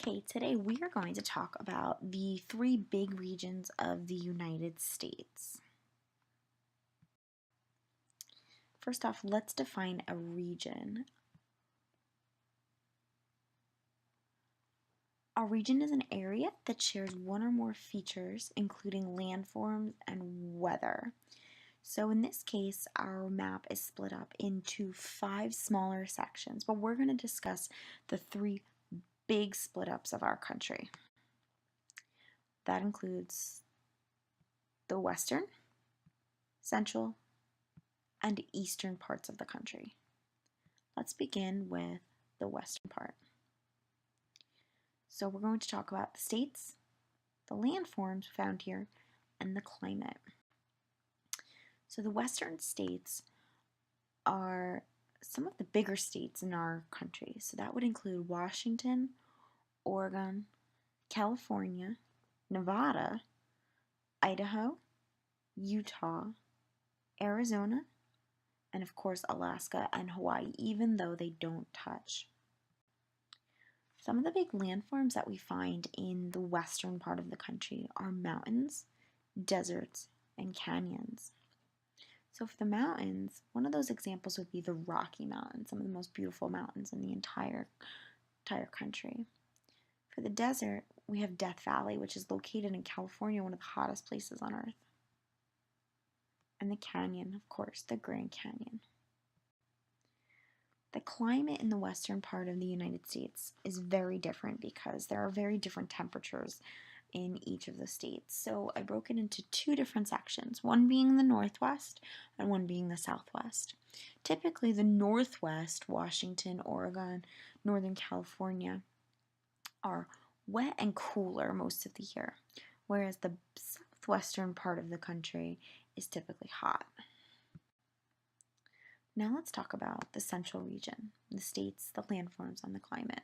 Okay, today we are going to talk about the three big regions of the United States. First off, let's define a region. A region is an area that shares one or more features, including landforms and weather. So in this case, our map is split up into 5 smaller sections, but we're going to discuss the 3 big split ups of our country. That includes the western, central, and eastern parts of the country. Let's begin with the western part. So we're going to talk about the states, the landforms found here, and the climate. So the western states are some of the bigger states in our country. So that would include Washington, Oregon, California, Nevada, Idaho, Utah, Arizona, and of course Alaska and Hawaii, even though they don't touch. Some of the big landforms that we find in the western part of the country are mountains, deserts, and canyons. So for the mountains, one of those examples would be the Rocky Mountains, some of the most beautiful mountains in the entire country. For the desert, we have Death Valley, which is located in California, one of the hottest places on earth. And the canyon, of course, the Grand Canyon. The climate in the western part of the United States is very different because there are very different temperatures in each of the states. So I broke it into 2 different sections, one being the Northwest and one being the Southwest. Typically the Northwest, Washington, Oregon, Northern California, are wet and cooler most of the year, whereas the southwestern part of the country is typically hot. Now let's talk about the central region, the states, the landforms, and the climate.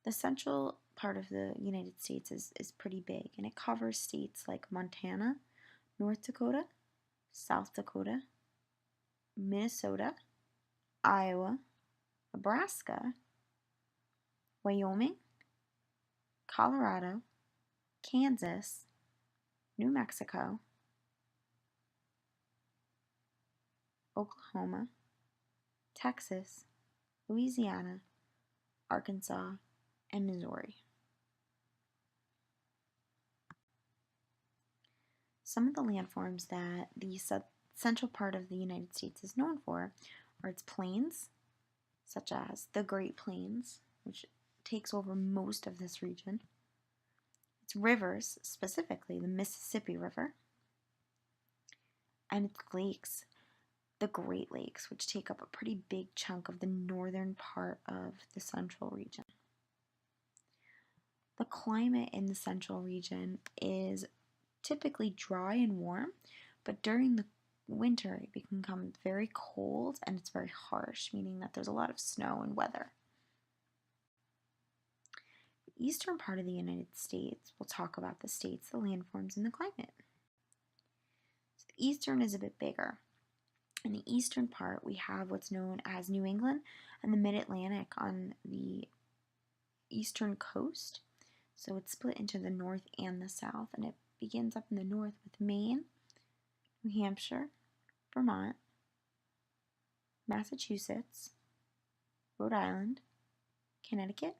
The central part of the United States is pretty big, and it covers states like Montana, North Dakota, South Dakota, Minnesota, Iowa, Nebraska, Wyoming, Colorado, Kansas, New Mexico, Oklahoma, Texas, Louisiana, Arkansas, and Missouri. Some of the landforms that the central part of the United States is known for are its plains, such as the Great Plains, which takes over most of this region, its rivers, specifically the Mississippi River, and its lakes, the Great Lakes, which take up a pretty big chunk of the northern part of the central region. The climate in the central region is typically dry and warm, but during the winter it can become very cold and it's very harsh, meaning that there's a lot of snow and weather. The eastern part of the United States, we'll talk about the states, the landforms, and the climate. So the eastern is a bit bigger. In the eastern part, we have what's known as New England and the Mid-Atlantic on the eastern coast. So it's split into the north and the south, and it begins up in the north with Maine, New Hampshire, Vermont, Massachusetts, Rhode Island, Connecticut,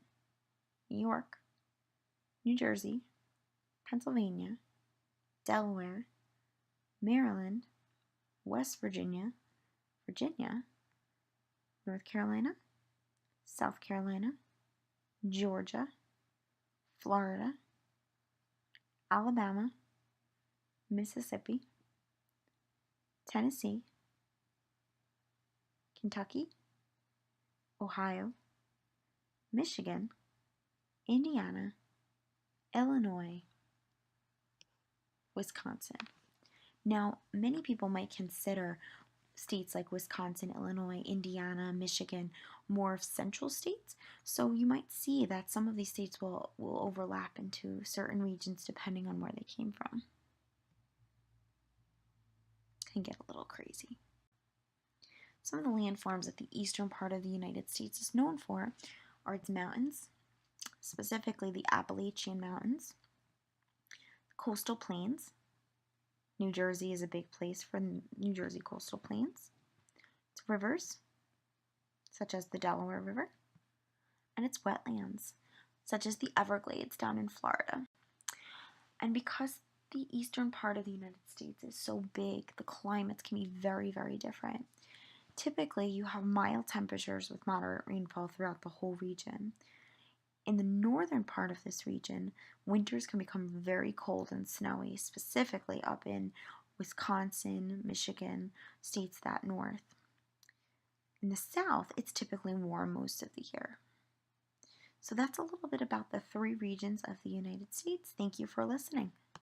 New York, New Jersey, Pennsylvania, Delaware, Maryland, West Virginia, Virginia, North Carolina, South Carolina, Georgia, Florida, Alabama, Mississippi, Tennessee, Kentucky, Ohio, Michigan, Indiana, Illinois, Wisconsin. Now, many people might consider states like Wisconsin, Illinois, Indiana, Michigan more of central states, so you might see that some of these states will overlap into certain regions depending on where they came from. Can get a little crazy. Some of the landforms that the eastern part of the United States is known for are its mountains, specifically the Appalachian Mountains, coastal plains. New Jersey is a big place for New Jersey coastal plains. It's rivers, such as the Delaware River, and it's wetlands, such as the Everglades down in Florida. And because the eastern part of the United States is so big, the climates can be very, very different. Typically, you have mild temperatures with moderate rainfall throughout the whole region. In the northern part of this region, winters can become very cold and snowy, specifically up in Wisconsin, Michigan, states that north. In the south, it's typically warm most of the year. So that's a little bit about the 3 regions of the United States. Thank you for listening.